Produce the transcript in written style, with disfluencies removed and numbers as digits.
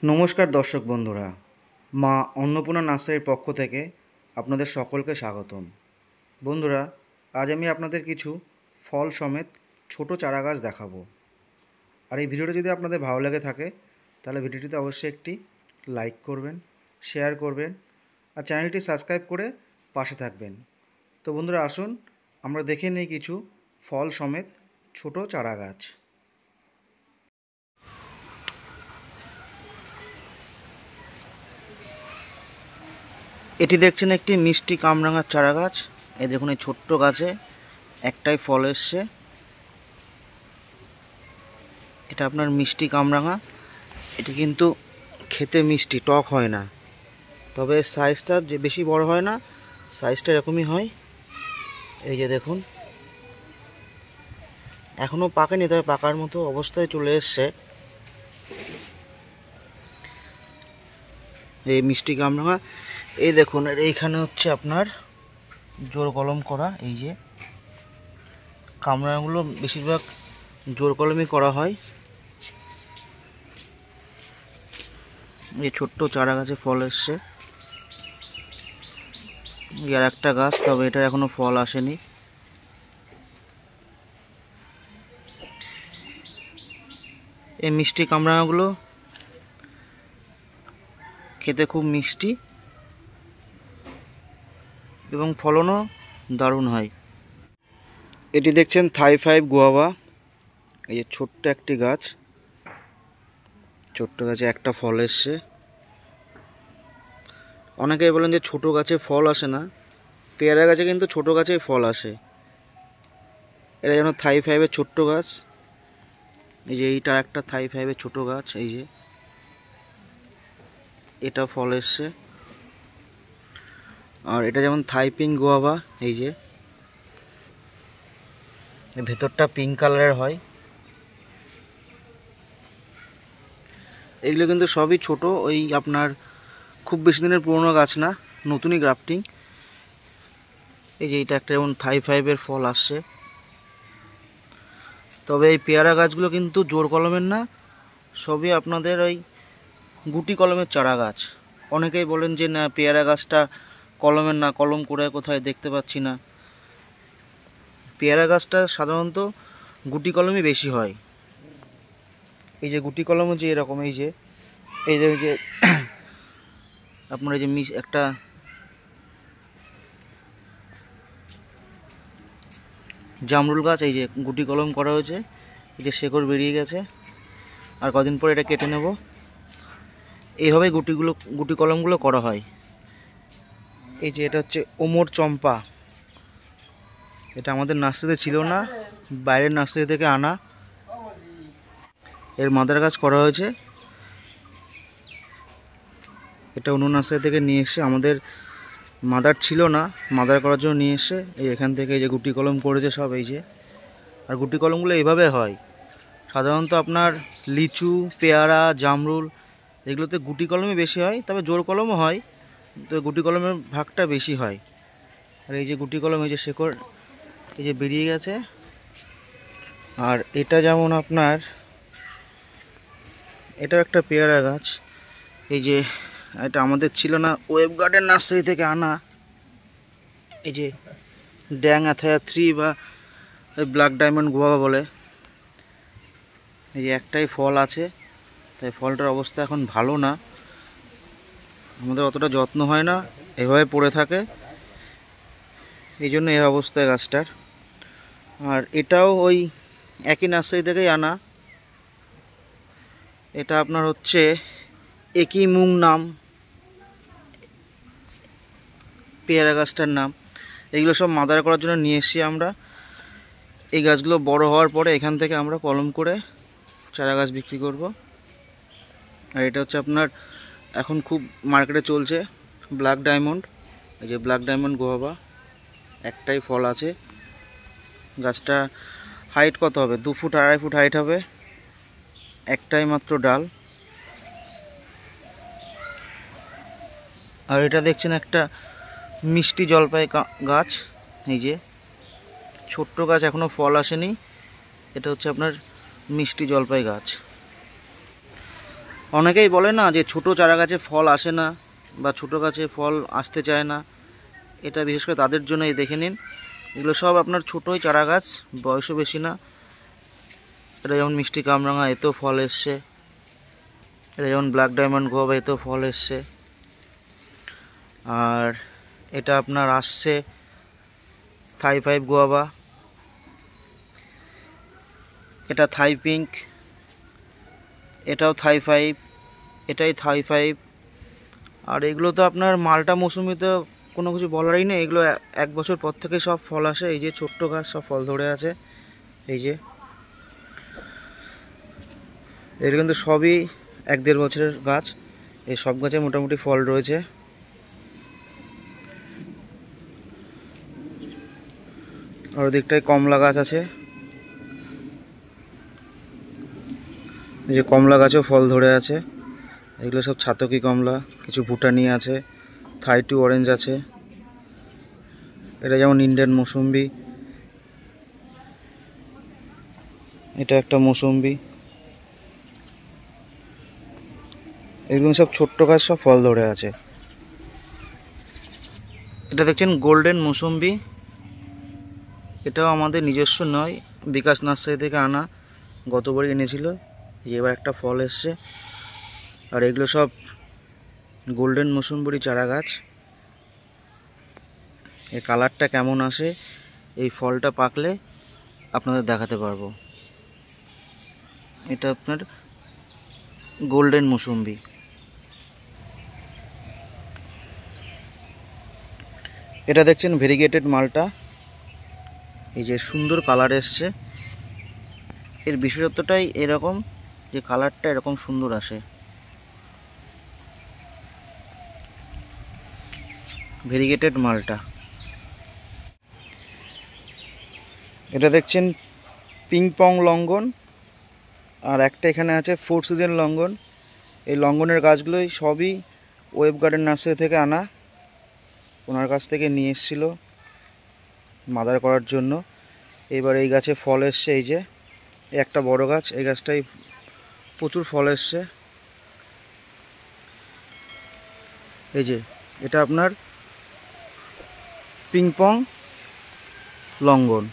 নমস্কার দর্শক বন্ধুরা, মা অন্নপূর্ণা নার্সারির পক্ষ থেকে আপনাদের সকলকে স্বাগতম। বন্ধুরা, আজ আমি আপনাদের কিছু ফল সমেত ছোট চারা গাছ দেখাবো। আর এই ভিডিওটি যদি আপনাদের ভালো লেগে থাকে তাহলে ভিডিওটিতে অবশ্যই একটি লাইক করবেন, শেয়ার করবেন আর চ্যানেলটি সাবস্ক্রাইব করে পাশে থাকবেন। তো বন্ধুরা, আসুন আমরা দেখে নিই কিছু ফল সমেত ছোট চারা গাছ। এটি দেখছেন একটি মিষ্টি কামরাঙার চারা গাছ। এই দেখুন, এই ছোট্ট গাছে একটাই ফল এসছে। এটা আপনার মিষ্টি কামরাঙা। এটি কিন্তু খেতে মিষ্টি, টক হয় না, তবে সাইজটা যে বেশি বড় হয় না, সাইজটা এরকমই হয়। এই যে দেখুন, এখনও পাকেনি, তবে পাকার মতো অবস্থায় চলে এসছে এই মিষ্টি কামরাঙা। এই দেখুন, এইখানে হচ্ছে আপনার জোর কলম করা। এই যে কামরাঙাগুলো বেশিরভাগ জোর কলমই করা হয়। এই ছোট্ট চারা গাছে ফল এসছে। আর একটা গাছ, তবে এটা এখনো ফল আসেনি। এই মিষ্টি কামরাঙাগুলো খেতে খুব মিষ্টি এবং ফলনও দারুণ হয়। এটি দেখছেন থাই-5 গুয়াভা। এই যে ছোট্ট একটি গাছ, ছোট্ট গাছে একটা ফল এসছে। অনেকেই বলেন যে ছোট গাছে ফল আসে না, পেয়ারা গাছে কিন্তু ছোট গাছেই ফল আসে। এটা যেন থাই-5-এর ছোট্ট গাছ। এই যে এইটা একটা থাই-5-এর ছোট গাছ। এই যে এটা ফল এসছে। আর এটা যেমন থাই-পিঙ্ক গুয়াভা। এই যে ভেতরটা পিঙ্ক কালারের হয়। এগুলো কিন্তু সবই ছোট, ওই আপনার খুব বেশি দিনের পুরনো গাছ না, নতুনই গ্রাফটিং। এই যে এটা একটা যেমন থাই-5-এর ফল আসছে। তবে এই পেয়ারা গাছগুলো কিন্তু জোর কলমের না, সবই আপনাদের ওই গুটি কলমের চারা গাছ। অনেকেই বলেন যে না, পেয়ারা গাছটা কলমের না, কলম করে কোথায় দেখতে পাচ্ছি না। পেয়ারা গাছটা সাধারণত গুটি কলমই বেশি হয়। এই যে গুটি কলমও যে এরকম, এই যে আপনার এই যে একটা জামরুল গাছ, এই যে গুটি কলম করা হয়েছে। এই যে শেকড় বেরিয়ে গেছে, আর কদিন পরে এটা কেটে নেব। এইভাবে গুটি কলমগুলো করা হয়। এই যে এটা হচ্ছে ওমর চম্পা। এটা আমাদের নার্সারিতে ছিল না, বাইরের নার্সারি থেকে আনা। এর মাদার গাছ করা হয়েছে। এটা অন্য নার্সারি থেকে নিয়ে এসে, আমাদের মাদার ছিল না, মাদার করার জন্য নিয়ে এসে এই এখান থেকে এই যে গুটি কলম করেছে সব। এই যে, আর গুটি কলমগুলো এইভাবে হয়। সাধারণত আপনার লিচু, পেয়ারা, জামরুল এগুলোতে গুটি কলমই বেশি হয়, তবে জোর কলমও হয়, তো গুটি কলমের ভাগটা বেশি হয়। আর এই যে গুটি কলম, এই যে শেকড় এই যে বেরিয়ে গেছে। আর এটা যেমন আপনার, এটাও একটা পেয়ারা গাছ। এই যে এটা আমাদের ছিল না, ওয়েব গার্ডেন নার্সারি থেকে আনা। এই যে ড্যাং অ্যাথায়া 3 বা ব্ল্যাক ডায়মন্ড গুয়াভা বলে। এই যে একটাই ফল আছে, তাই ফলটার অবস্থা এখন ভালো না, আমাদের অতটা যত্ন হয় না, এভাবে পড়ে থাকে, এই জন্য এই অবস্থায় গাছটার। আর এটাও ওই একই নার্সারি থেকেই আনা। এটা আপনার হচ্ছে একই মুং নাম পেয়ারা গাছটার নাম। এগুলো সব মাদার করার জন্য নিয়ে এসেছি আমরা। এই গাছগুলো বড় হওয়ার পরে এখান থেকে আমরা কলম করে চারা গাছ বিক্রি করব। আর এটা হচ্ছে আপনার এখন খুব মার্কেটে চলছে ব্ল্যাক ডায়মন্ড। এই যে ব্ল্যাক ডায়মন্ড গুয়াভা, একটাই ফল আছে। গাছটা হাইট কত হবে, 2 ফুট 2.5 ফুট হাইট হবে, একটাই মাত্র ডাল। আর এটা দেখছেন একটা মিষ্টি জলপাই গাছ। এই যে ছোট্ট গাছ, এখনো ফল আসেনি। এটা হচ্ছে আপনার মিষ্টি জলপাই গাছ। অনেকেই বলে না যে ছোট চারা গাছে ফল আসে না বা ছোট গাছে ফল আসতে চায় না, এটা বিশেষ করে তাদের জন্যই। দেখে নিন, এগুলো সব আপনার ছোটোই চারা গাছ, বয়সও বেশি না। এটা যেমন মিষ্টি কামরাঙা, এতেও ফল এসছে। এটা যেমন ব্ল্যাক ডায়মন্ড গোয়াভা, এতেও ফল এসছে। আর এটা আপনার আসছে থাই 5 গোয়াভা, এটা থাই পিঙ্ক, এটাও থাই 5, এটাই থাই 5। আর এগুলো তো আপনার মালটা মৌসুমিতে কোনো কিছু বলারই নেই, এগুলো 1 বছর পর থেকে সব ফল আসে। এই যে ছোট্ট গাছ, সব ফল ধরে আছে। এই যে এর কিন্তু সবই 1-1.5 বছরের গাছ। এই সব গাছে মোটামুটি ফল রয়েছে। আর ওদিকটায় কমলা গাছ আছে, এই যে কমলা গাছেও ফল ধরে আছে। এগুলো সব ছাতকি কমলা, কিছু ভুটানি আছে, থাই 2 অরেঞ্জ আছে। এটা যেমন ইন্ডিয়ান মৌসুম্বি, এটা একটা মৌসুম্বি। এগুলো সব ছোট্ট গাছ, সব ফল ধরে আছে। এটা দেখছেন গোল্ডেন মৌসুম্বি, এটাও আমাদের নিজস্ব নয়, বিকাশ নার্সারি থেকে আনা, গতবারই এনেছিল। এবার একটা ফল এসছে। আর এগুলো সব গোল্ডেন মৌসুম্বরি চারা গাছ। এর কালারটা কেমন আসে এই ফলটা পাকলে আপনাদের দেখাতে পারবো। এটা আপনার গোল্ডেন মৌসুম্বি। এটা দেখছেন ভেরিগেটেড মালটা, এই যে সুন্দর কালার এসছে। এর বিশেষত্বটাই এরকম যে কালারটা এরকম সুন্দর আসে। ভেরিগেটেড মালটা। এটা দেখছেন পিং পং লঙ্ঘন, আর একটা এখানে আছে 4 সিজন লঙ্ঘন। এই লঙ্ঘনের গাছগুলোই সবই ওয়েব গার্ডেন নার্সারি থেকে আনা, ওনার কাছ থেকে নিয়ে এসেছিলো মাদার করার জন্য। এবার এই গাছে ফল এসছে। এই যে একটা বড় গাছ, এই গাছটাই প্রচুর ফল এসছে। এই যে এটা আপনার পিং পং লঙ্ঘন।